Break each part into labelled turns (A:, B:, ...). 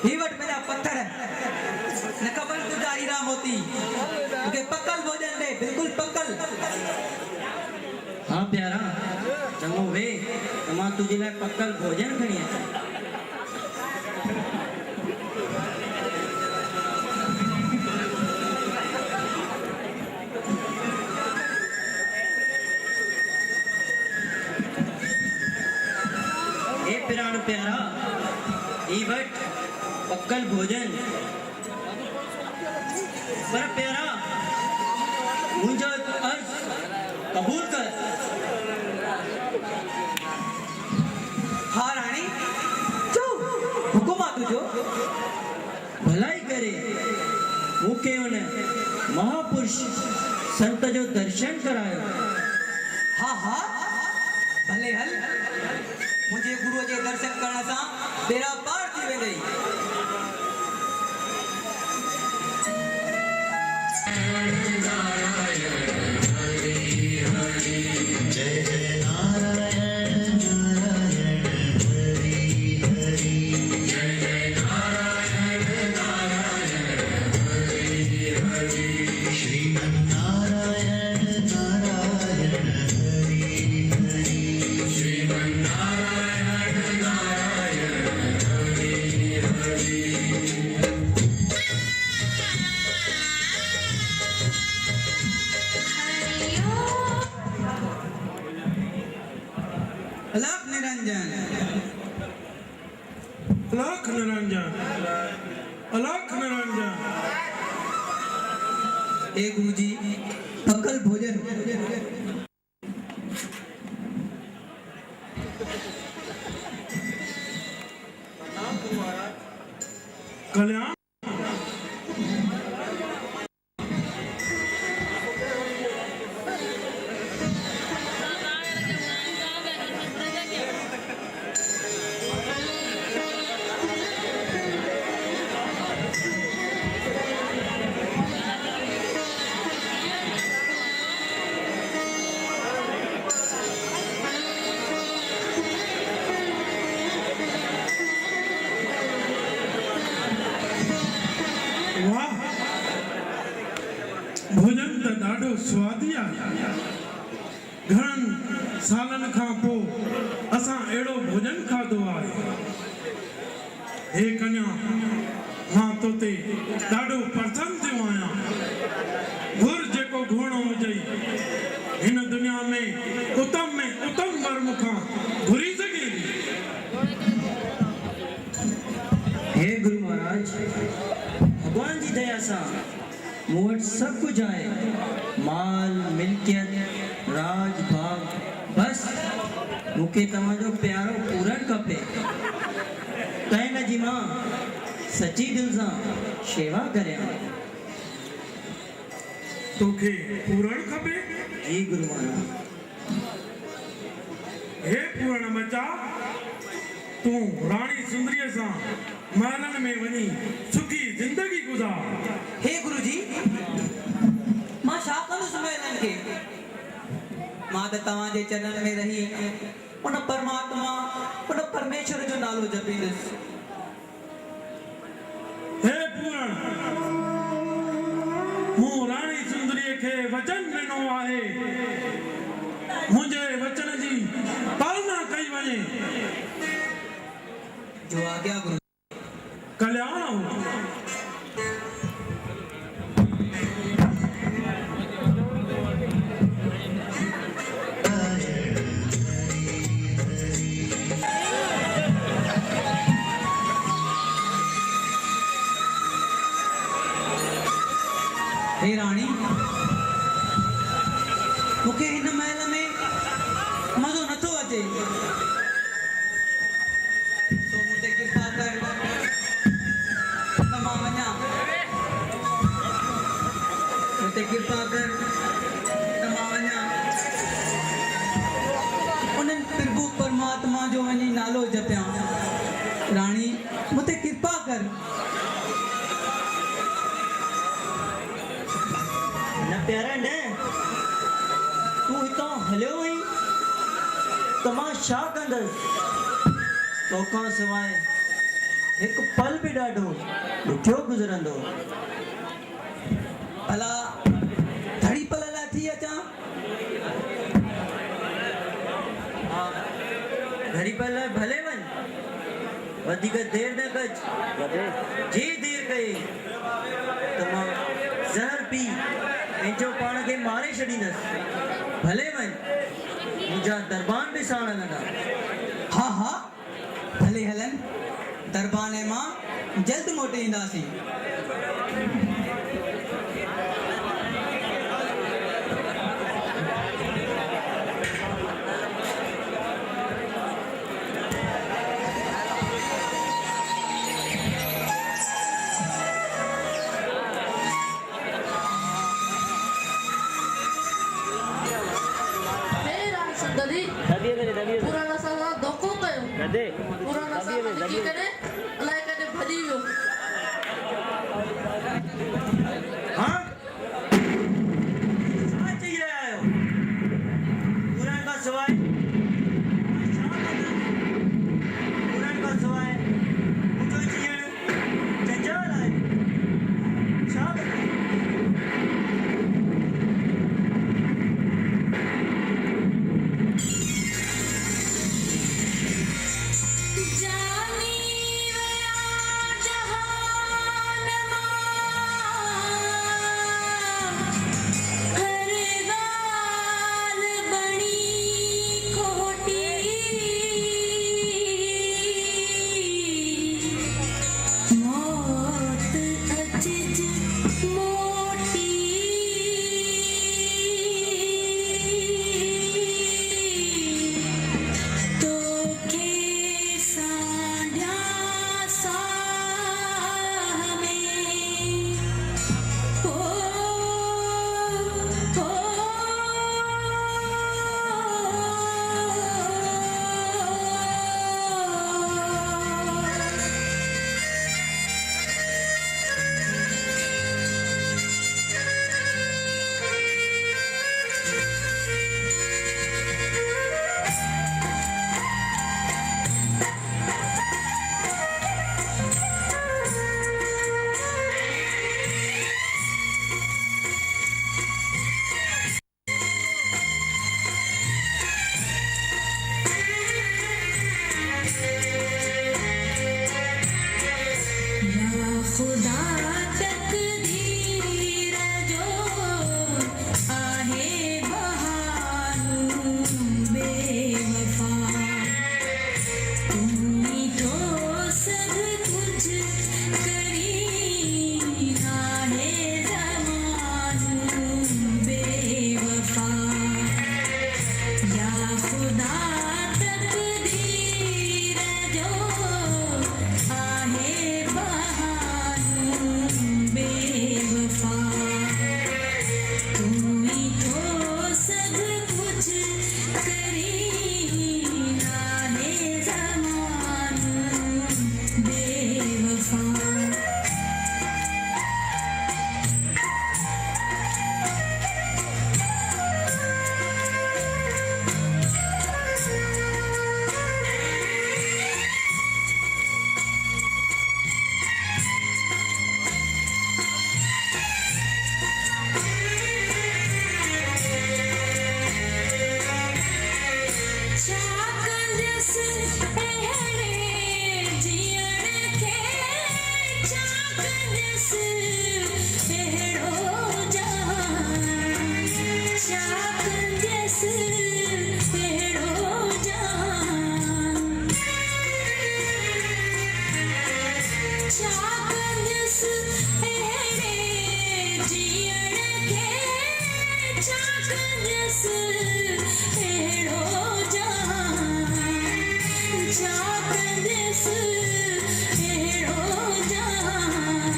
A: ही what मेरा पत्थर न कबल तुझा हीरा मोती के पक्कल भोजन दे बिल्कुल पक्कल।
B: हाँ प्यारा चंगो वे तमा तुझे लाए पक्कल भोजन खणी है। ए पिराण प्यारा ई बट पक्कल भोजन पर प्यारा मुझे अर्ज कबूल कर।
A: हाँ रानी जो हुकुम आ तुझो
B: भलाई करे मुके उन्हें महापुरुष संत जो दर्शन करायो।
A: हाँ हाँ भले हल मुझे गुरु के दर्शन करने सा तेरा पार थी वेंदई। अलख निरंजन
C: अलख निरंजन अलख निरंजन।
A: ए गुरुजी पक्कल भोजन
C: कल्याण भोजन त ॾाढो स्वादी आहे। घणनि सालनि खां पोइ असां अहिड़ो भोजन खाधो आहे। हे कन्या मां तोते ॾाढो प्रसन्न थियो आहियां। घुर जेको घुरणो हुजे हिन दुनिया में उत्तम वर मूंखां घुरी सघे।
B: हे गुरु महाराज भगवान जी दया सा मूं सब कुछ आए माल मिल्कियत राज भाग बस मुके तमाजो प्यारो पूरन कपे तैन जी मां सच्ची दिल सा सेवा करे।
C: तोखे पूरण खपे?
B: जी गुरु महाराज।
C: हे पूरण बच्चा तू रानी सुंदरी सा महलन में वनी सुखी जिंदगी गुजार।
A: हे गुरुजी मां छा कंदुसि महिलनि खे मां त तव्हांजे चरणनि में रही उन परमात्मा उन परमेश्वर जो नालो जपींदुसि।
C: हे पूरण मूं रानी सुंदरी खे वचन ॾिनो आहे मुंहिंजे वचन जी पालना कई वञे।
A: जो आज्ञा गुरु।
C: कल्याण हो।
A: हे रानी मुखे हिन महल में मज़ो नथो अचे तो मुझे कृपा कर तमा वञा मुझे कृपा कर तमा वञा उन्हनि प्रभु परमात्मा जो वञी नालो जपिया। रानी मुझे कृपा कर।
B: न प्यारा न तू हितां हलियो वहीं त मां छा कंदसि तोखां सवाइ हिकु पल बि ॾाढो ॾुखियो गुज़रंदो।
A: भला घड़ी पल लाइ थी अचां?
B: घड़ी पल लाइ भले वञ, वधीक देर न कज। जे देर कई त मां ज़हर पी पंहिंजो पाण खे मारे छॾींदसि। भले वञ, मुंहिंजा दरबान बि साण हलंदा।
A: हा हा भले हलन, दरबाने मां जल्द मोटे ईंदासीं।
D: पुराना साल धोखो कयो, पुराना साल लिखी करे अलाए कॾहिं भॼी वियो।
B: हाँ? छा चई रहिया आहियो? पुराण खां सवाइ पुराण खां सवाइ मुंहिंजो जीअण जंजाल आहे। छा कयां?
E: जानी वया जहान मां हर गाल बणी खोटी मौत अचिज मोटी तोखे साढ़ा साह में ओ या खुदा तकदीर जो आहे बहानू बेवफा तुमी तो सब कुछ करी आहे ज़मानू बेवफा या खुदा तकदीर जो आहे बहानू बेवफा तुमी तो सब कुछ करी आहे ज़मानू बेवफा। चाकंदस अहड़े जीअण खे चाकंदस अहड़ो जहान चाकंदस अहड़ो जहान चाकंदस अहड़े जीअण खे चाकंदस अहड़ो चाकंदस अहड़ो जहान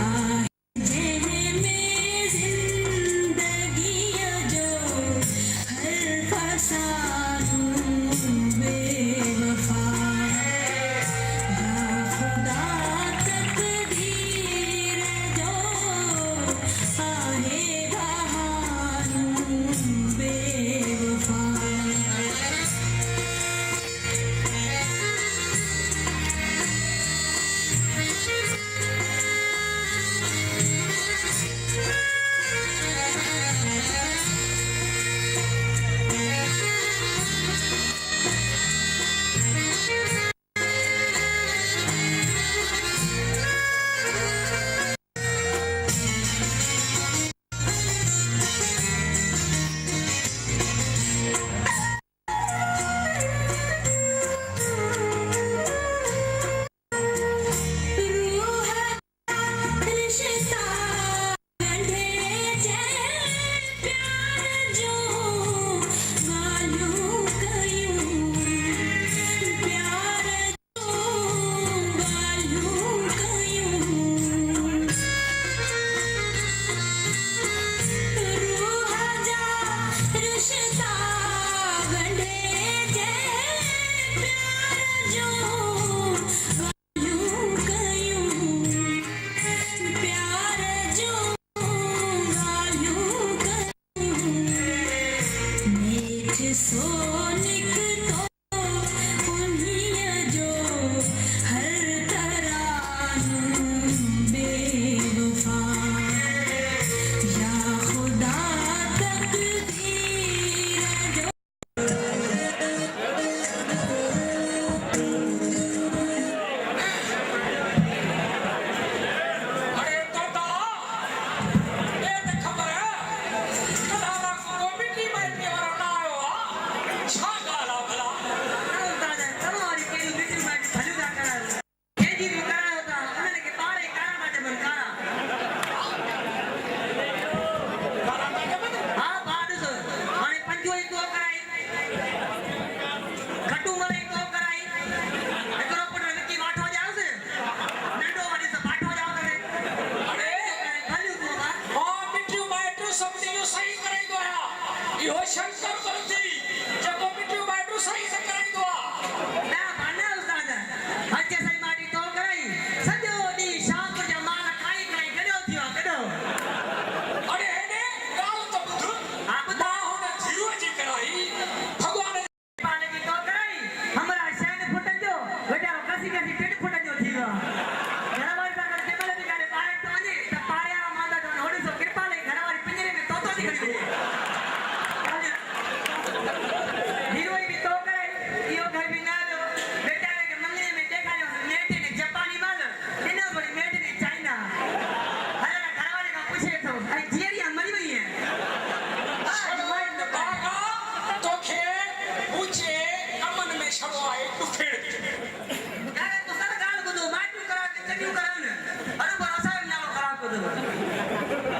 E: आहे जंहिंमें ज़िंदगीअ जो हर फसानू बेवफा या खुदा
A: थी वा घरवारी सां गॾु केमल बि काॾे ॿाहिरि थो वञे त पाड़े वारा माता चवनि होॾे सो कृपा लई घरवारी पिंजरे में तोतो थी खणी वेही हीरोई बि तो करे इहो घर बि न आयो बेचारे खे मंगले में ॾेखारियो नेट ने जापानी माल ॾिनो वरी नेट ने चाइना हले घरवारी खां पुछे थो ऐं जीअरी मरी वई है
F: बागा तोखे ऊंचे अमन में छड़ो आहे टुफेड़
A: यार तू सर गाल ॿुधो माइटू करा के चङियूं करनि अरे पर असां जो नालो ख़राब कयो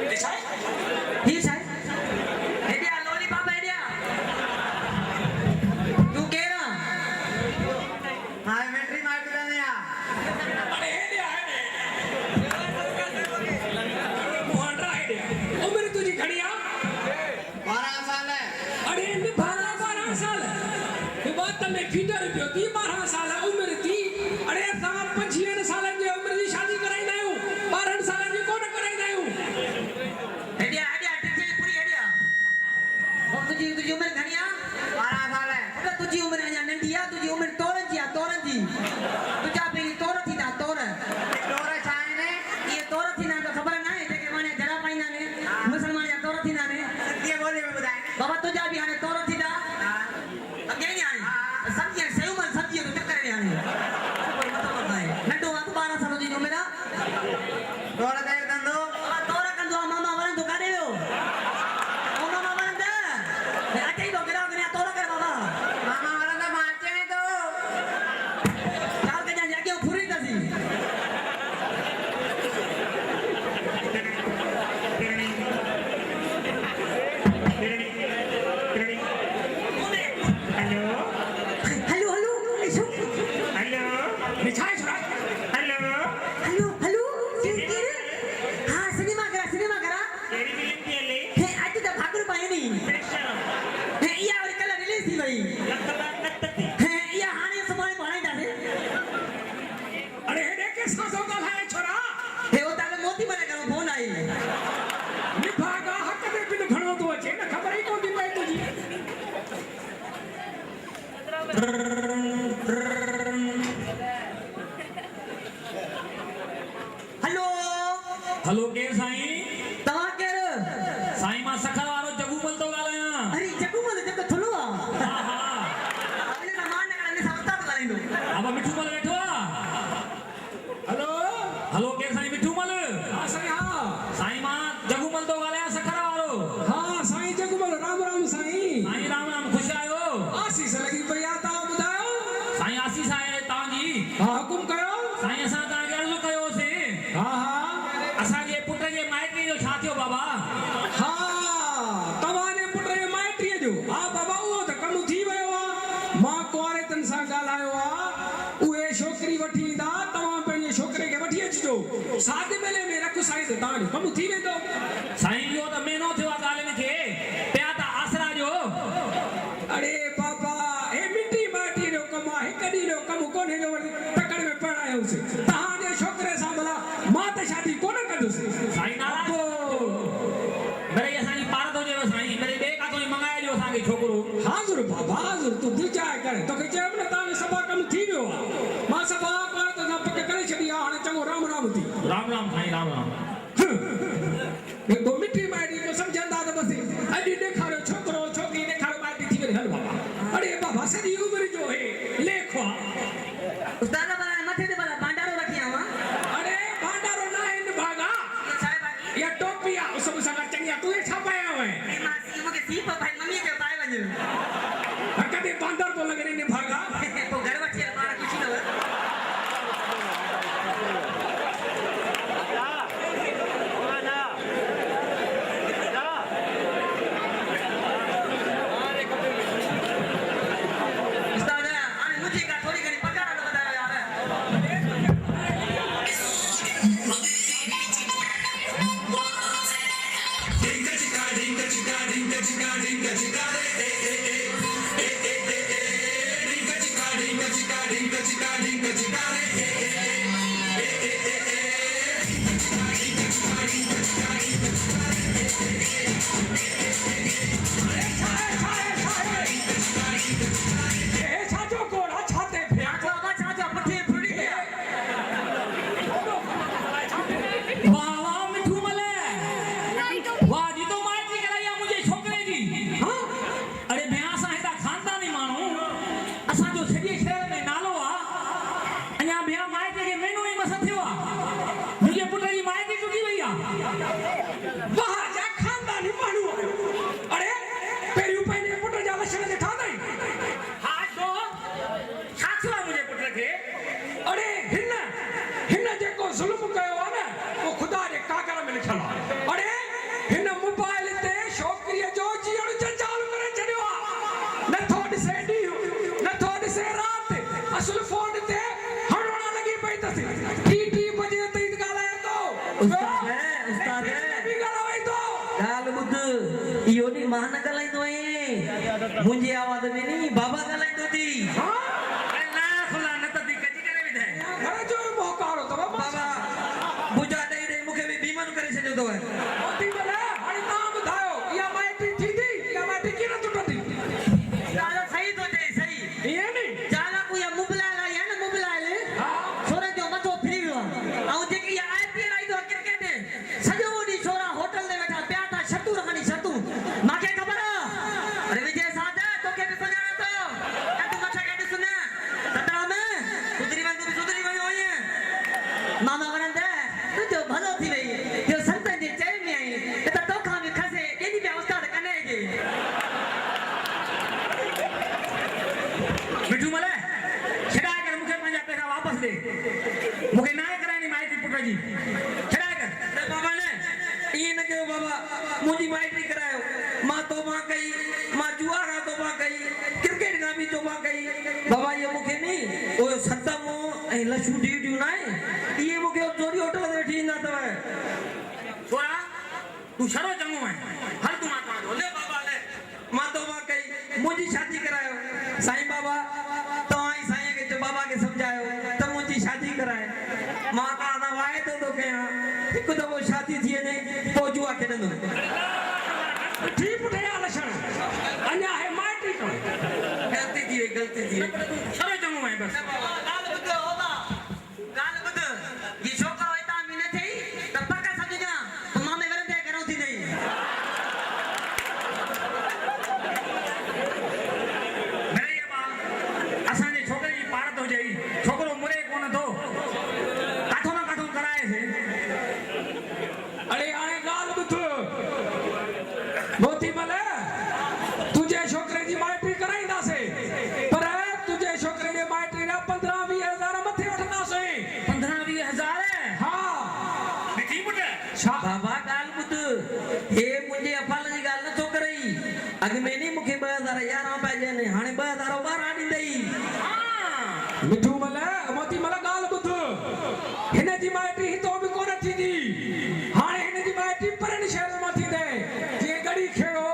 A: ही छाए हेडिया लॉलीपॉप हेडिया तू केरा हाय मेट्री मार के जाने आ
F: अरे हेडिया मोहनरा हेडिया उम्र तुझी घणी आ
A: 12 साल है
F: अरे इन 12 साल ये बात में फीटर पियो थी 12 साल उम्र थी अरे असां 25 सालन जे उम्र जी शादी कराईंदा आहियूं 12 सालन जी कोन कराईंदा आहियूं
A: हेडिया हेडिया टिके पूरी हेडिया और तुझी उम्र घणी आ 12 साल है तो तुझी उम्र अञा नंढी आ तुझी उम्र तोरन जी तुझा पहिरीं तोर थींदा तोर छा आहिनि इहे तोर थींदा तो ख़बर न आहे जेके माने जरा पाईंदा आहिनि मुसलमान जा तोर थींदा आहिनि सिंधी ॿोली में ॿुधाए बाबा तुझा बि हाणे तोर थींदा अॻे ई हाणे सब्जी सयूं मन सब्जी जो चक्कर में हाणे नंढो आहे 12 साल जी उम्र आहे तोर कंदो आहे मामा वणंदो काॾे वियो ओ मामा वणंदा अचे ई थो गिरा गिरा तोर कर बाबा मामा वणंदा मां अचे थो चाल के जाने अॻियां फुरी अथसि हेलो हेलो ऐसो
F: निछाए छोरा
A: हेलो केर हाँ सिनेमा करा हे अॼु त भागुर पाए नी हे इहा वरी कल्ह रिलीज़ थी वई हे इहा हाणे सुभाणे पाणाईंदासीं
F: अरे हेडे के सासो ॻाल्हाए छोरा
A: हे उतां खां मोती मले करो फोन आई
F: निभागा हक में बिन घणो तो अचे न ख़बर ई कोन थी पए तुझी
A: हेलो
F: हेलो केर साईं
A: तव्हां केर
F: साईं मां सखर वारो जगूमल तो ॻाल्हायां
A: अरे जगूमल जेको थुलो आहे
F: हा हा
A: अगले सां मां न करण सां उस्ताद ॻाल्हाईंदो
F: अब मिठू मल वेठो आ हेलो हेलो केर साईं मिठू मल हा साईं हा साईं मां जगूमल तो ॻाल्हायां सखर वारो हा साईं जगूमल राम राम साईं साईं राम राम खुश आयो आसीस लगी पई आ ता ॿुधायो साईं आसीस आहे तव्हांजी हा हुकुम कयो साईं असां तव्हांखे अर्ज़ु कयोसीं हा हा असांजे पुट जे माइटरी जो छा थियो बाबा हा तव्हांजे पुट जे माइटरीअ जो हा बाबा उहो त कमु थी वियो आहे मां कुंवारेतनि सां ॻाल्हायो आहे उहे छोकिरी वठी ईंदा तव्हां पंहिंजे छोकिरे खे वठी अचिजो सादे मेले में रखो साईं त तव्हांजो कमु थी वेंदो साईं इहो त महीनो थियो आहे ॻाल्हियुनि खे पिया त आसरा जो अरे बाबा हे मिटी माटी जो कमु आहे हिकु ॾींहं जो कमु कोन्हे जो वरी तकड़ में पढ़ायोसीं तव्हांजे छोकिरे सां भला मां त शादी कोन कंदुसि साईं नाराज़ भले असांजी पार थो चएव साईं भले ॿिए काथो मंगाइजो असांखे छोकिरो हाज़ुर बाबा हाज़ुर तूं दिलि चाहे करे तोखे चयो न तव्हांजो सभा कमु थी वियो आहे मां सभा पाण त पक करे छॾी आहे हाणे चङो राम राम थी राम राम साईं राम राम हिकु मिठी माइटी को सम्झंदा त बसि अॼु ॾेखारियो छोकिरो छोकिरी ॾेखारियो माइटी थी वरी हल बाबा अरे बाबा सॼी उमिरि जो हे लेखो आहे
A: उस्ताद भला मथे ते भला भांडारो रखी आवां
F: अरे भांडारो न आहे न भागा
A: इहो छा आहे बाकी
F: इहा टोपी आहे उस सां गॾु चङी आहे तूं छा पाया आहीं
A: मां मूंखे सीप भाई मम्मी खे पाए वञ
F: कॾहिं बांदर तो लॻे न भागा
A: पोइ घर वठी हल पाण ख़ुशी अथव
F: वाह वाह मिठू मले वाह जी तो माइटी कराई मुझे छोकरे जी हां अरे भैया सा हेदा खानदानी मानू असा जो सॼे शहर में नालो आ अञा भैया माइटी के मेनू ही मस थियो आ मुझे पुट जी माइटी टुटी वई आ
G: वाह जा खानदानी माण्हू आयो अरे पहिरियों पंहिंजे पुट जा लक्षण ॾिठा अथई
F: हां तो छा थियो आ मुझे पुट के
G: अरे हिन जेको ज़ुल्म कयो आहे न उहो ख़ुदा जे कागर में लिखियलु आहे अरे हिन मोबाइल ते छोकिरीअ जो जीअण जंजाल करे छॾियो आहे नथो ॾिसे ॾींहुं नथो ॾिसे राति असुल फोन ते हणोण लॻी पई अथसि टी बजे ताईं ॻाल्हाए थो
B: उस्ताद
G: बि ॻाल्हाए थो
B: ॻाल्हि ॿुध इहो नी मां न ॻाल्हाईंदो आहियां मुंहिंजी आवाज़ में नी बाबा ॻाल्हाईंदो थी
G: हा
F: अल्लाह खुदा न त दी कजी करे विधाए
G: घर जो बि मोहकारो अथव
B: बाबा बुझा ॾेई ॾेई मूंखे बि बीमार करे छॾियो अथव
G: मोती भले हाणे तव्हां ॿुधायो इहा माइटी थींदी इहा माइटी कीअं टुटंदी
B: ॻाल्हि सही थो चई सही
G: ईअं नी
B: जाला को या मोबाइल आहे न मोबाइल
G: हा
B: छोरे जो मथो फिरी वियो आहे ऐं जेकी IPL आई अथव क्रिकेट सॼो ॾींहुं छोरा होटल में वेठा पिया था छतूं रखणी छतूं मूंखे ख़बर आहे अरे विजय साध तोखे बि सुञाणे थो त तूं मथां खे ॾिस न सतराम सुधरी वञ तूं सुधरी वञो ईअं मामा वणंदे तुंहिंजो भलो थी वई जो संतनि जे चए में आई त तोखां बि खसे ॾेनी पिया उस्ताद कने जे
F: मिठू मले छॾाए कर मूंखे पंहिंजा पैसा वापसि ॾे मूंखे नाहे कराइणी माइटी पुट जी छॾाए कर
B: अरे बाबा ने ईअं न कयो बाबा मुंहिंजी माइटी करायो मां तोबा कई मां जुआ खां तोबा कई क्रिकेट खां बि तोबा कई बाबा इहो मूंखे नहीं उहो सतम ऐं लछू ड्यूटियूं न आहे इहे मूंखे जोड़ी होटल में वठी ईंदा अथव
F: छोरा तूं छड़ो चङो आहे हल तूं मां पाण
B: ले बाबा ले मां तोबा कई मुंहिंजी शादी करायो साईं बाबा तव्हां ई साईं खे बाबा खे सम्झायो त मुंहिंजी शादी कराए मां तव्हां सां वाइदो थो कयां हिकु दफ़ो शादी थी वञे पोइ जुआ खेॾंदुमि
G: ठी पुठे जा लक्षण अञा हे माइटी कोन
B: गलती थी वई गलती थी वई
F: छड़ो चङो आहे बस
B: ॻाल्हि ॿुध होगा ॻाल्हि ॿुध ये छोकिरो हितां बि न थई त पक सम्झ तूं मामे वरंदे घणो थी वई
F: मिड़ई बा असांजे छोकिरे जी पार थो हुजे छोकिरो मुरे कोन थो काथो न काथो कराएसि
G: अरे हाणे ॻाल्हि ॿुध मोती भले तुंहिंजे छोकिरे जी माइटी कराईंदासीं पर तुंहिंजे छोकिरे जी माइटी जा 15-20 हज़ार मथे वठंदासीं
F: 15-20
G: हा
F: मिठी पुट
G: छा
B: बाबा ॻाल्हि ॿुध हे मुंहिंजे अफ़ाल जी ॻाल्हि नथो करई अॻु में नी मूंखे 2011 पिया ॾियनि हाणे 2012 ॾींदई
G: मिठू मले मोती मले ॻाल्हि ॿुध हिन जी माइटी हितो बि कोन थींदी हाणे हिन जी माइटी परनि शहर मां थींदे जीअं गड़ी खेड़ो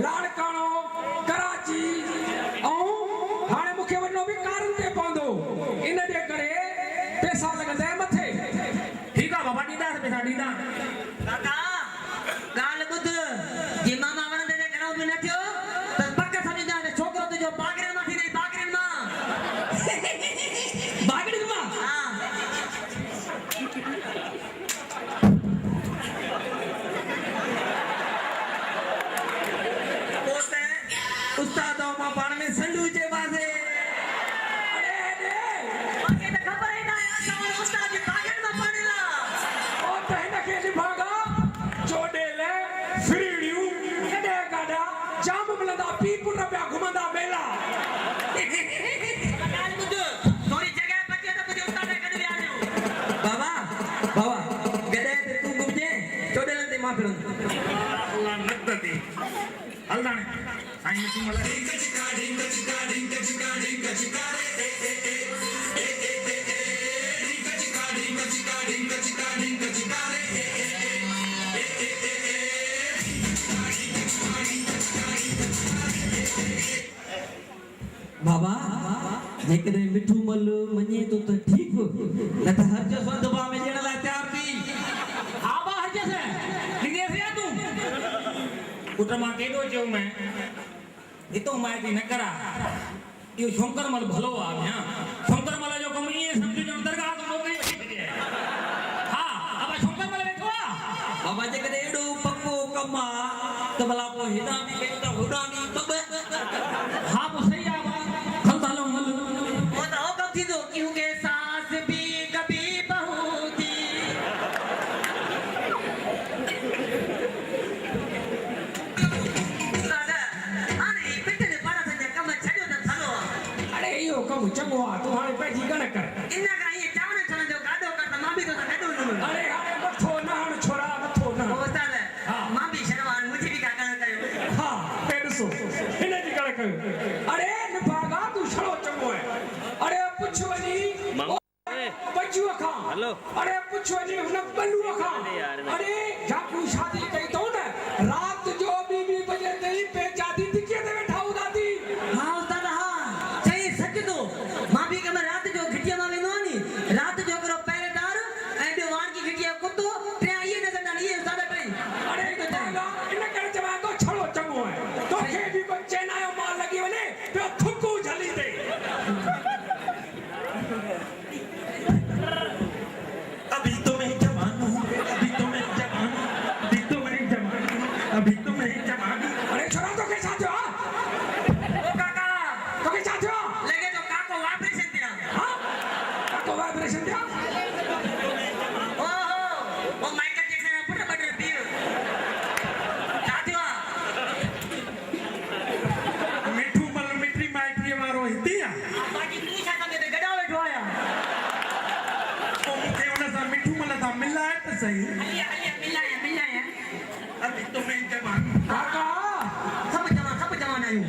G: लाड़काणो कराची ऐं हाणे मूंखे वञिणो बि कारनि ते पवंदो इन जे करे पैसा लॻंदा मथे
F: ठीकु आहे बाबा ॾींदासीं पैसा ॾींदा
B: काका ॻाल्हि ॿुध जे मामा वणंदे जे घणो बि न थियो त पक सम्झंदा त छोकिरो तुंहिंजो बागड़े मां थी वई बागड़े मां बागड़े मां हा उस्ताद मां पाण में संडू जे बाज़े
G: अरे
B: मूंखे त ख़बर ई न आहे असां उस्ताद जे बागड़े मां पढ़ियला
G: ओ त हिन खे निभागा चोडेल फ्रीड़ियूं गॾे गाॾा जाम मिलंदा पी पुट पिया घुमंदा मेला
B: ॻाल्हि ॿुध थोरी जॻह बचे त मुंहिंजे उस्ताद गॾु विया हलियो बाबा गॾे ते तूं घुमजे चोडेल ते मां फिरंदुमि
F: अल्लाह नत दी हल दाणे साईं मिठी मले
B: बाबा जेकॾहिं मिठू मल मञे थो त ठीकु न त हर जो दबा में ॾियण लाइ तयार थी
F: हा बा हर जैसे ॾिनेसि या तूं पुट मां केॾो चयो मैं हितो माइटी न करा इहो शंकर मल भलो आहे भैया शंकर मल जो कमु ईअं सम्झो जो दरगाह तो नौकरी वठी छॾी आहे हा अब शंकर मल बाबा जे करे एॾो पको कमु आहे त भला पोइ हेॾा बि कयूं था होॾा बि हा पोइ सही आहे हल हलो हल
A: वो तो हो कब थी दो क्योंकि सास भी कभी बहू थी दादा अरे बेटे ने पारा से कम छड़ियो त थलो
G: अरे इहो कमु चङो आहे तूं हाणे पंहिंजी ॻण कर
A: इन का ये चावने चने जो गाडो कर मां भी तो गाडो न
G: अरे हाणे नथो न हाणे छोरा नथो न
A: उस्ताद
G: हाँ।
A: मां भी शर्मान मुझे भी का कयो
G: हा पे ॾिसो हिन जी ॻण कयो अरे निभागा तूं छड़ो चङो आहे अरे पुछ वञी बचूअ खां अरे पुछ वञी हुन बलूअ खां अरे जाकू शादी कई अथऊं न राति जो 2 बजे ताईं पंहिंजा दीदीअ ते वेठा हूंदा थी
A: हां उस्ताद हां सही सच तो मां भी के रात जो घटिया में वेंदो नी रात जो करो पहरेदार ऐं ॿियो वाण की घटिया कुत्तो टे ये नजर ना ये उस्ताद टे
G: अरे निभागा इन करे चवां थो छड़ो चङो आहे तोखे बि कोई चेनायो माल लॻी वञे पियो थुकू झली दे
C: अभी तो मैं जवान हूँ अभी तो मैं जवान हूँ अभी तो मैं जवान हूँ अभी तो मैं जवान हूँ
G: अरे छोरा तोखे छा थियो आहे
A: ओ काका
G: तोखे छा थियो आहे
A: लगे तो काको ऑपरेशन थिया
G: हाँ काको वाइब्रेशन थियो
A: ओहो ओ माइकल जैक्सन पुट बटल पीर साथियो
C: मिठू मल मिठी माइटी वारो हिते आ
A: बाकी तू छा कंदे ते गडा वेठो आया
C: तो मूंखे हुन सां मिठू मल सां मिलाए त सही
A: हलिया मिलाया
C: अभी तो मैं जवान हूँ
G: काका
A: सब जवान आयो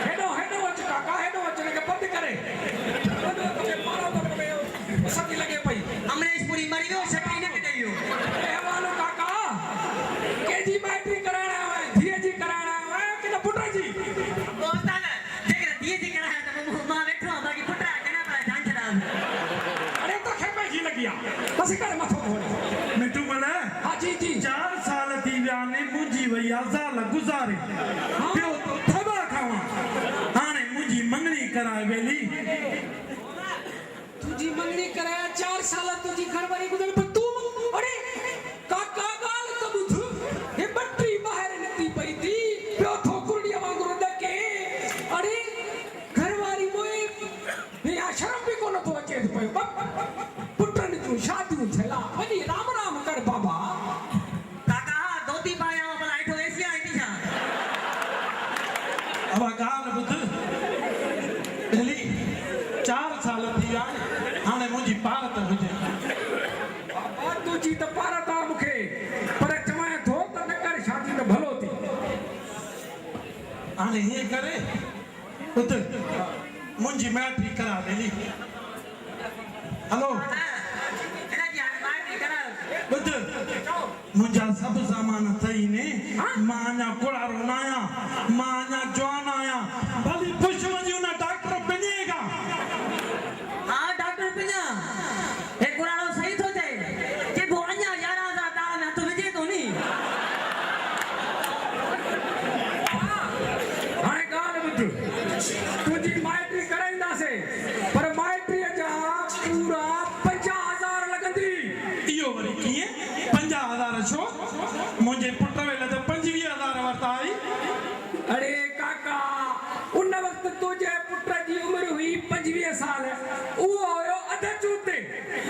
G: हेॾो अच काका हेॾो अच हिनखे बंदि करे तोखे मारो तो सची लॻे पई
A: अमरेश पुरी मरी वियो छटी न कढियो
G: ए हवालो काका केजी बैटरी कराइण आयो आहे धीअ जी कराइण आयो आहे कि न पुट जी
A: उस्ताद जेकर दिए जी कराया त मां वेठो आं बाकी पुट जणा पर जान छड़ा
G: अरे तोखे पंहिंजी लॻी आहे बसि कर मथो धोड़े
C: मिठू मल
G: हा जी
C: 4 साल थी विया ने मुंहिंजी वई ज़ाल गुज़ारे पियो तो थबा खावां हाणे मुंहिंजी मंगणी कराए वेली
G: तुझी मंगणी कराया 4 साल तुझी घरवारी गुज़र पर तू अरे काका ॻाल्हि त ॿुध हे बटरी ॿाहिरि निकिती पई थी पियो थो कुरड़ीअ वांगुरु ॾके अरे घरवारी मोए हे शर्म बि कोन थो अचे पियो पुटनि जूं शादियूं थियल आहे वञी राम राम कर बाबा
A: काका धोती पाया भला हेठो एसी आई थी छा
C: अब ॻाल्हि ॿुध दिल्ली 4 साल थी विया हाणे मुंहिंजी पार त हुजे
G: बाबा तुझी त पारत आहे मूंखे पर चवां थो त न कर शादी त भलो थी
C: हाणे हीअं करे ॿुध मुंहिंजी मैट्री करा वेली हलो
A: एना जी हाणे माइटी करा
C: ॿुध मुंहिंजा सभु सामान अथई ने मां अञा कुड़ारो न आहियां मां अञा जवान आहियां भली पुछ वञी हुन डॉक्टर पिञेगा
A: हां डॉक्टर पिना हे कुराड़ो सही थो चए कि वो अञा 11,000 तार में हथ विझे तो नी
G: हाणे ॻाल्हि ॿुध तुंहिंजी माइटी कराईंदासीं पर माइटीअ जा पूरा 50,000 लॻंदी
C: इहो वरी कीअं 50,000 छो मुंहिंजे पुट वेले त 25,000 वरिता आई
G: अरे काका उन वक़्तु तुंहिंजे पुट जी उमिरि हुई 25 साल उहो हुयो अध चूते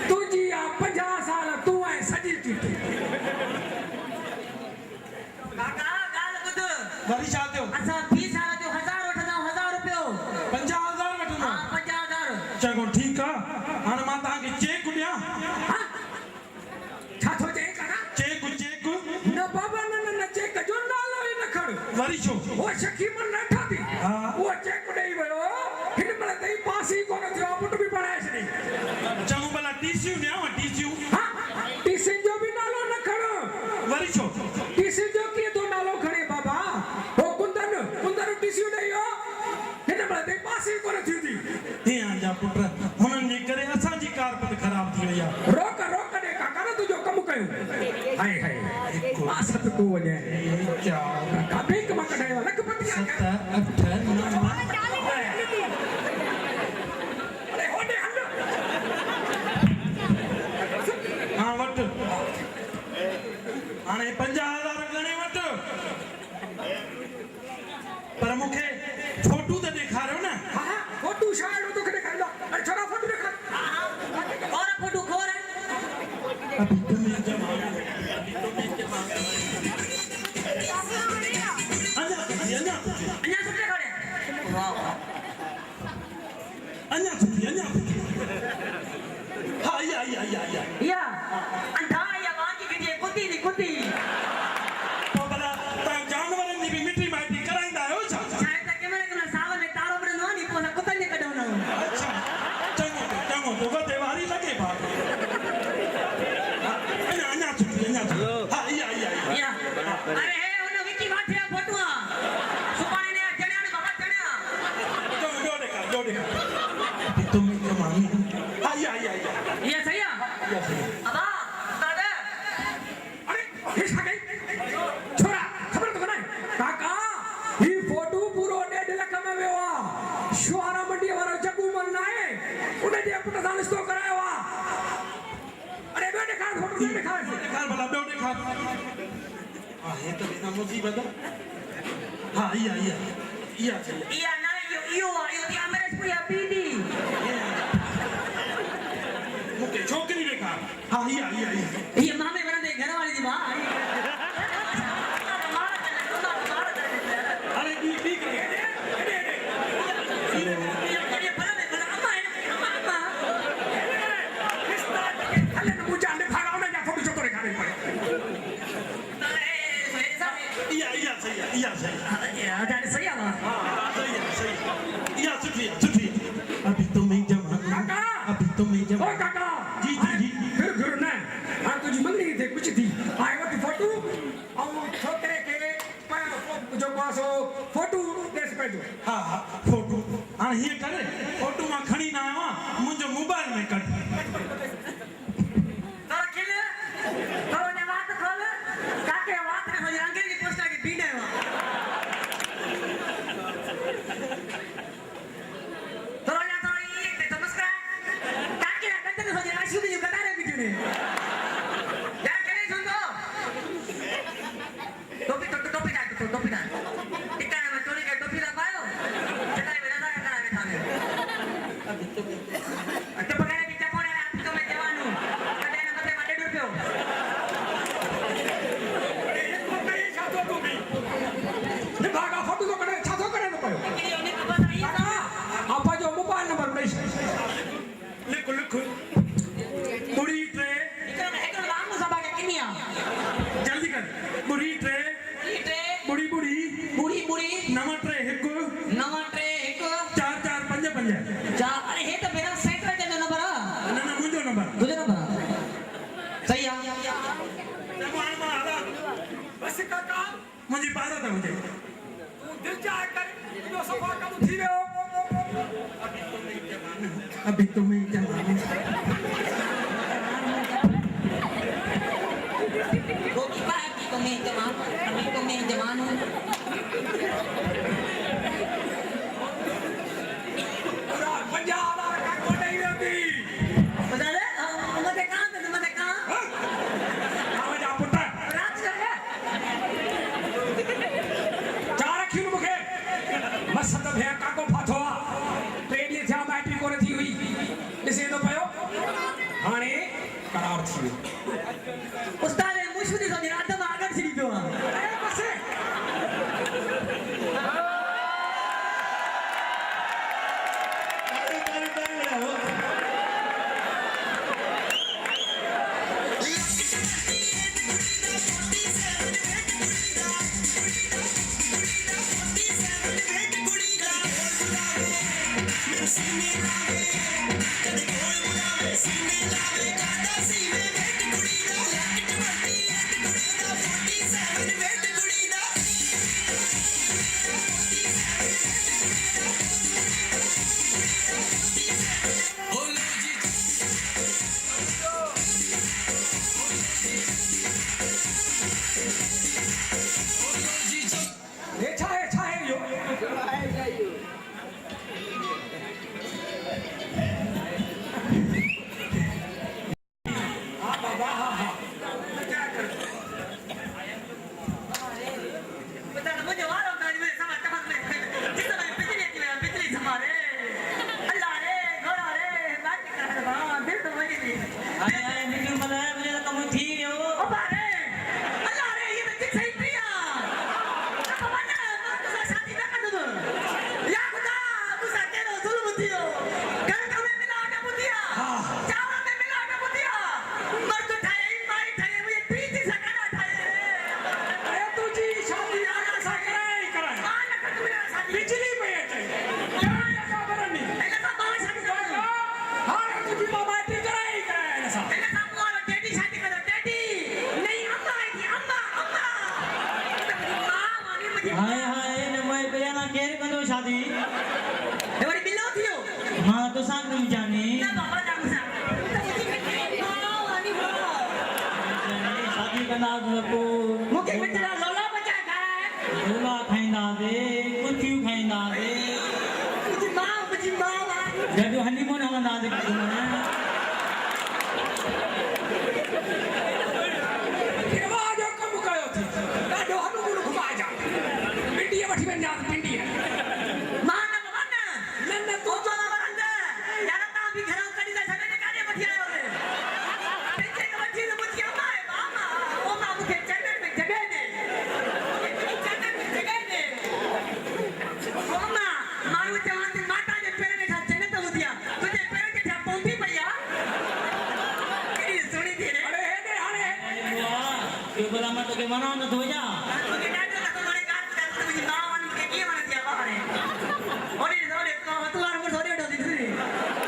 G: तुंहिंजी आहे 50 साल तूं आहे सॼी चूते
A: काका गाल बुध
C: वरी छा थियो
A: असां फीस साल जो 1000 वठंदा 1000 रुपयो
C: 50,000 वठंदा
A: हां 50,000
C: चङो ठीकु आहे हाणे मां तव्हांखे चेक ॾियां
G: छा थो चई काका
C: चेक
G: न बाबा न चेक जो नालो ई न खण
C: वरी छो
G: वो शकीमन न ठाती
C: हा।
G: वो चेक ॾेई वियो हिन महिल ताईं पास ई कोन थियो पुट बि पढ़ाए छॾी
C: चङो भला टीसियूं ॾियांव टीसियूं
G: हा टीसी जो बि नालो न खण
C: वरी छो
G: टीसी जो कीअं थो नालो खणे बाबा हो कुंदन टीसियूं ॾेई वियो हिन महिल ताईं पास ई कोन थी थी
C: हीअं जा पुट हुननि जे करे असांजी कारपत ख़राब थी वई आहे
G: रोक ॾे काका न तुंहिंजो कमु कयूं हाय मासत तूं वञे काका बैंक मां कढायो लखपति
C: 7 8 9
G: अरे होॾे हल
C: हाँ वट हाँ हाणे 50,000 गणे वठ पर मूंखे फोटू त ॾेखारियो न
G: हाँ हाँ फोटू शायद तो कने खाइला अरे छोरा फोटू देखा
A: खोर फोटू खोर
C: अभी तुम्हें जमाना अञा सुठी
A: अञा सुठे खड़े वाह वाह
C: अञा सुठी हा या
A: या अंधा या बाकी के कुत्ती दी कुत्ती
C: तो भला तव्हां जानवरनि जी बि मिटी माइटी कराईंदा आहियो छा
A: शायद तक में सावन में तारो बड़ नो नी पोना कुत्ते ने कढाउना
C: अच्छा चङो तो वधे वारी लॻे भाउ अञा सुठी हा या
A: या अरे हे उन विकी माथे फोटू सुपारी ने जणिया ने बाबा जणिया
C: जो ॾेखार तुम्हें जमानी हा या
A: ये सही है अबा दादा
G: अरे हे सागे छोरा खबर तो नहीं काका ही फोटू पूरो 1.5 लाख में वेवा शुहारा मंडी वाला जग्गू मन नाए उन्हें जे पुट सां रिश्तो करायो आ अरे बे दिखा फोटू दे दिखा
C: ॾेखार भला ॿियो ॾेखार हा हे त बिना मुसीबत हा इहा सही
A: या ना यो ती अमरेश पुया पीडी
C: मूंखे छोकिरी ॾेखार हा इहा
A: ये मामे बना दे घर वाली दी मां
C: अरे ॿी करे
A: ये बना दे बना अम्मा है अम्मा
G: अरे न मुझे अंडे भागा उन्हें जा फोटू छोकरे खाने पड़े
C: इहा सही
A: अरे सही है मां
C: हा सही इहा सुठी अभी तुम्हें जमाना
G: ओ काका
C: जी
G: फिर ना हां तुझी मंगनी थे कुछ थी आई वांट फोटू और छोकरे के जो पासो फोटू देश पे जो
C: हा फोटू हाणे हीअं करे फोटू मां खणी न आयो आहियां मुंहिंजो मोबाइल में कढ
A: तो किले तो ने बात खोल काके बात ने हो अंग्रेजी पोस्टर के पीने वा तो या तो ये तो नमस्कार काके गंदे हो जा आशु भी बता रहे बीच में क्या करे सुन दो टोपी ना इतना में टोली का टोपी ना पायो चला मेरा ना करा में थाने तो पकड़े भी चपोने आप तो मैं जवान हूं कदे ना मते माटे डुर
G: ये भागा फोटू तो करे छातो करे तो पायो
A: पियो ने को बताइए
G: काका आपा जो मोबाइल नंबर नहीं
C: लिख बुरी ट्रे
A: एकरो लांग सभा के किनिया
C: जल्दी कर बुरी ट्रे बुरी
A: बुड़ी
C: नव ट्रे हिकु
A: नवा ट्रे एक
C: 4 4 5 5
A: चा अरे हे तो मेरा सेंटर के नंबर
C: न मुंहिंजो नंबर
A: तुझे नंबर सही है
G: बस काका
C: मुंहिंजी पारत हुजे
G: तू दिल चाह कर जो सफा का थी वे
C: अभी तुम्हें जमाना
A: वो की बात की तो मैं जवान हूं
G: पूरा 50,000 का कोटे ही होती
A: बता दे मते कहां
G: आवाज आ पुटा
A: रात है
G: चार खिन मुखे मस्त भे काको फाथोआ ट्रेन ये था बैटरी कोने थी हुई इसे तो पयो हाने करार थी
A: उस्ताद ने मुश्किल से रात में आगे छिड़ी पियो
G: अरे बस ये छा है यो
B: नहीं जाने
E: ना बाबा जान सा तो मुझे बेटी मां वाली बोलो
B: शादी करना को
E: मुके बेटा लोला बचा खाया है
B: लोला खाइंदा दे कुछ खाइंदा दे
E: मुझी मां वाली
B: जब हनीमून हलंदा दे
G: केवा जो कम कयो थी ॾाढो हनुमून घुमाए जा पिंडी वठी वञ जा पिंडी
E: मां न वना न तू चला वरंद यार ता भी घर कडी दा छने काने वठी आयो रे पेचे के वठी ने मुझी मां है मामा ओ मां मुके चैनल में जगह दे चैनल में जगह दे ओ मां मारू जवान दी माता जे पेर में था चने तो दिया तुझे पेर के था पोंपी भैया केडी सुनी थी रे
G: अरे हे दे हाणे
B: ये बोला मैं तो के मनाओ न तो जा
E: तुझे डाटो का तुम्हारे गाल कर मुझी मां वन के की मन दिया बाहर ओरे ओरे तो तू आर पर थोड़ी डोदी थी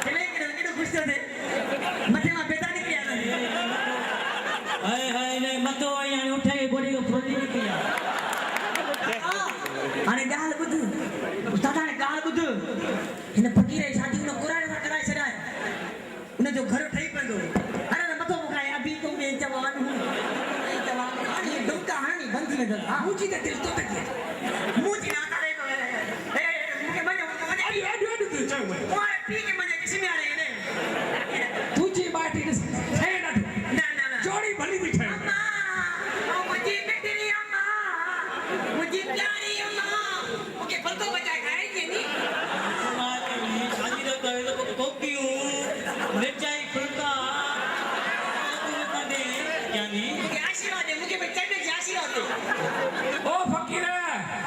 E: चले के खुश थे मथे में बेटा निकलिया ना
B: हाय हाय ले मतो यहाँ उठे बॉडी को फ्रोजी किया
E: अरे गाल बुध उस्ताद ने गाल बुध इन फकीर शादी उन कुरान में कराई छडाय उन जो घर ठई पंदो अरे मतो मुकाय अभी तो मैं जवान हूं मैं जवान हानी दुम कहानी बंद में दल मुझी दे दिल तो तक मुझी ना करे को ए मुके मने
G: अरे अरे तू चल मैं
E: ओए पी के मने किसी में आ रहे ने
G: तुझी बाटी ने है ना
E: ना
G: जोड़ी भली दिखे
E: अम्मा ओ मुझी बेटी री अम्मा मुझी प्यारी अम्मा ओके बंदो बचा खाए के नी
B: शादी तो करे तो कोकी हूँ मिर्चाई फुलका दे क्या नहीं
E: मुझे आशीर्वाद दे मुझे बच्चे ने आशीर्वाद दे
G: ओ फकीर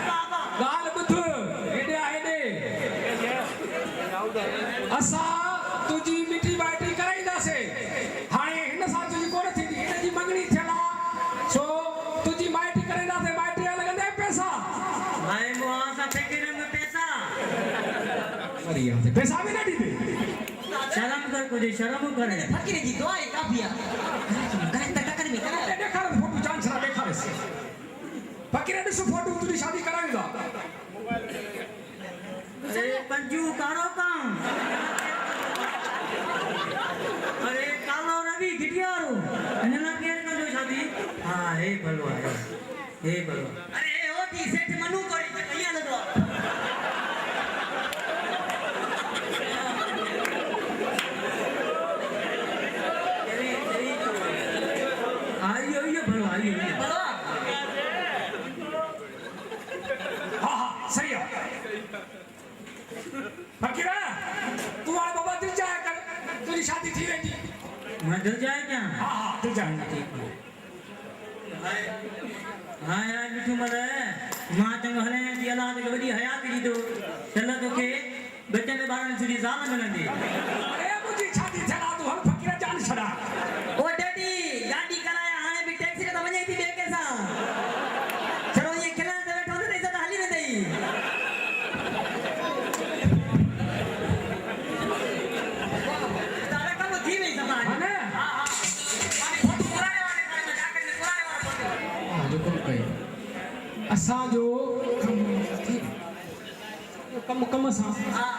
E: बाबा
G: गाल बुध हेडे हेडे असा तुझी मिठी बाटी कराईंदासे हाणे हिन सां तुझी कोन थींदी हिन जी मंगणी थियला सो तुझी माइटी कराईंदासे माइटी लॻंदे पैसा
B: हाय मुआ सा फकीर में पैसा
G: अरे यार पैसा भी ना ॾींदे
B: शर्म कर कुछ शर्म कर
E: फकीर जी दुआ है काफिया गाय तक टक्कर में करा
G: अरे ॾेखार फोटो चांस ना ॾेखारेस फकीर ॾिस फोटो तुझी शादी कराईंदा
B: अरे पंजू कारो काम अरे कालो रवि गिटियारो इनला केर कंदो शादी हां हे भलो हे भलो
E: अरे ओ दी सेठ मनु कोई कहिया लगो
B: आइयो ये भलो आइयो
E: बोलो
G: हाँ हाँ सही है फकीर तू आ बाबा दिल जाया कर तुझी शादी थी वेंदी
B: मैं दिल जाए क्या
G: हाँ हाँ दिल जाएंगे
B: हाँ यार मिठू मरे मां चंग हले दी अल्लाह के वडी हयात दी तो चल तो के बच्चे ने बारन सुधी जान मिलंदी
G: अरे मुझी शादी थियला तू हल फकीर जान छड़ा
E: ओ डैडी गाड़ी कराया हाने भी टैक्सी का वने थी बेके सा चलो ये खिला दे बैठो नहीं तो हाली न देई तारा कब थी नहीं समाज
G: है ना
E: हां हां माने फोटो पुराने वाले घर में जाकर पुराने वाला फोटो
G: हाँ जो कम कई असा जो कम सा
E: हां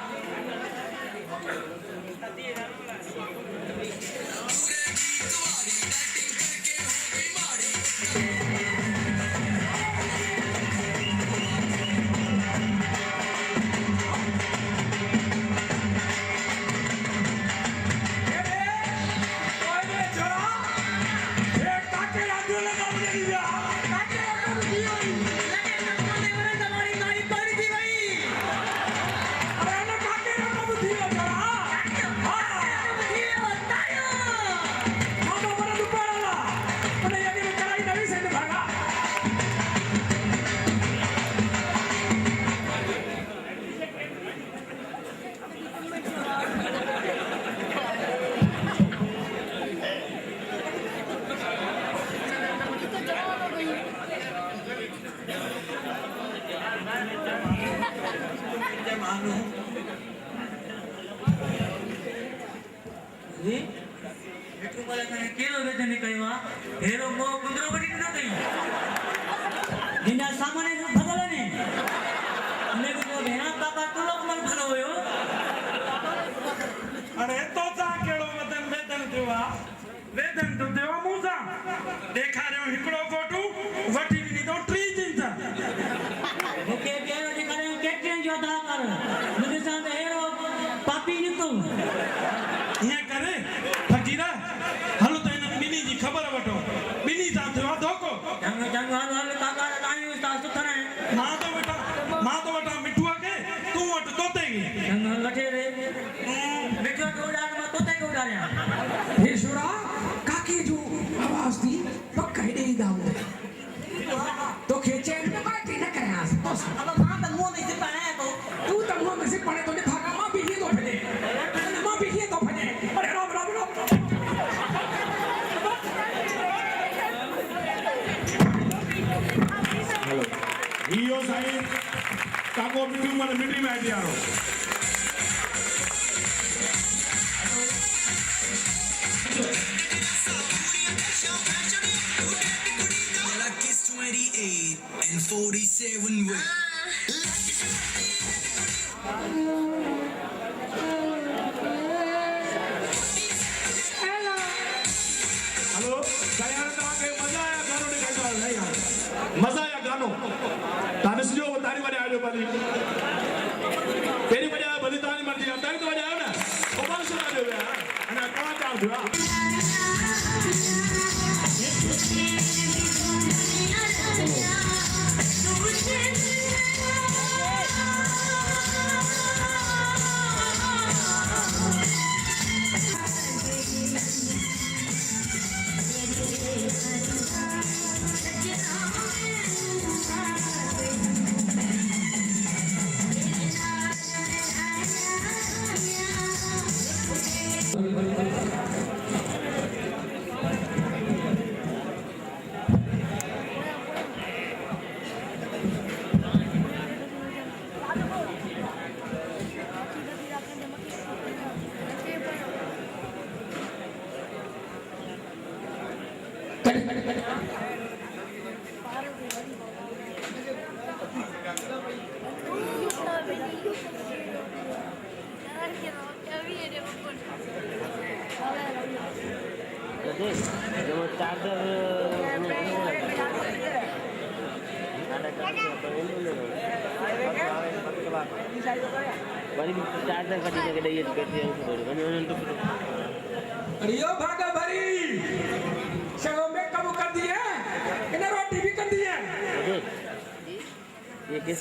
B: जी मिठू मरे कने केलो वेदन कयवा हेरो मो कुंदरो बडी न कई जिना सामाने बदल ने ने को भेणा पापा तुलो मन भलो होयो
C: ॾेखारियो हिकिड़ो फोटू वठी ॾिनी तो 3 दिन था
E: मूंखे ॿियो ॾेखारियो केतिरनि जो अदा कर मुंहिंजे सां त अहिड़ो पापी निकितो
C: ईअं करे फ़क़ीरा हलो त हिन ॿिन्ही जी ख़बर वठो ॿिन्ही सां थियो आहे धोखो
E: चङो चङो हलो हलो काका तव्हांजी उस्ताद सुथरा आहिनि
C: मां तो वठां मिठूअ खे तूं वटि तोते खे
E: चङो वठे रे मिठो खे उॾाड़ मां तोते खे उॾाड़ियां
G: हे छोरा काके जो आवाज दी पक्का हेॾे ईंदा हूंदा तोखे चैन में पार्टी न कयांसि बसि
E: अब मां त मुंहं में सिपण आहियां तो
G: तू त मुंहं में सिपणे तो ॾिठा का मां बि हीअं थो भॼे मां बि हीअं थो भॼे अरे रोब रोब रोब
C: इहो साईं काको मिठू मन मिठी माइटी वारो
H: Luck is 28 and 47 with.
C: Hello Dayal तव्हांखे मज़ा आया गानो ॾेखारींदो आहे नहीं यार मज़ा आया गानो तव्हां ॾिसजो तारी वॼाइजो भली कहिड़ी वॼायो भली तव्हांजी मर्ज़ी आहे तारी त वॼायो न कोमल सुना ॾियो यार अञा तव्हां चार थियो आहे
G: अरे यो भागा भरी शो में कब कर दिए इन्हें रोटी भी कर दिए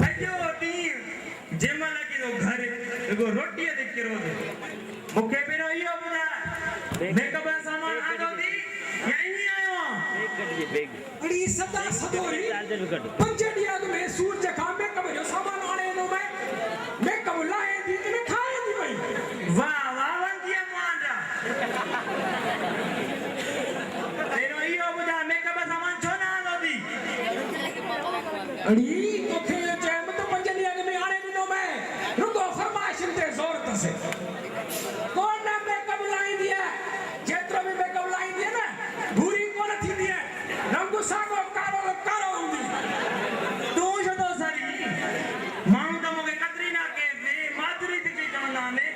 C: सॼो ॾींहुं जंहिंमहिल लॻी थो घर एगो रोटीअ ते किरो थो मूंखे पहिरियों इहो ॿुधाए मेकअप जो सामान आंदो थी या ईअं आयो
G: अरे सदा सदोरी 5 ॾींहं अॻु में सूरज खां मेकअप जो सामान आणे ॾिनो मैं मेकअप लाहे दी इने खाए दी भई
C: वाह वाह वंदिया मांडा पहिरियों इहो ॿुधाए मेकअप जो सामान छो न आंदो थी
G: अड़ी तोखे चैम तो 5 ॾींहं अॻु में आणे ॾिनो मैं रुगो फरमाइशन ते ज़ोर तसे कोन ना मेकअप लाईंदी है जेतिरो बि मेकअप लाईंदी है न भूरी कोन थींदी है रंग साॻो कारो कारो हूंदी
C: तूं छो थो सरी माण्हू त मूंखे कतरीना कैफ में माधुरी दीक्षित चवंदा आहिनि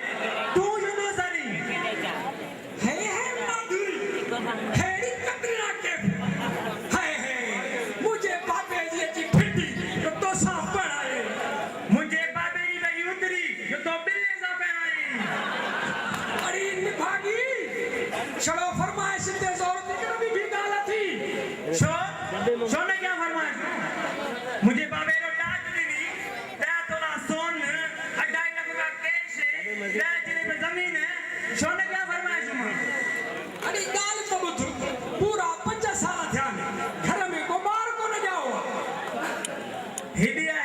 C: तूं छो थो सरी
G: है माधुरी हेड़ी कतरीना कैफ हाय हाय मुझे पापे जी अची फिरदी तो तोसां पढ़ाए
C: मुंहिंजे बाबे जी वई उतरी जो तो बिल्ले सां पहिराई
G: अड़ी निभागी छड़ो फरमाइश ते ज़ोर दी कर भी गाल थी
C: छो छो न क्या फरमाइश मुझे बाबे रो टाट दी दा थोड़ा सोन 2.5 लाख का कैश दा जिले पे जमीन है छो न क्या फरमाइश मां
G: अड़ी गाल तो बुध पूरा 5 साल थिया घर में को बार को न जाओ
C: हिडिया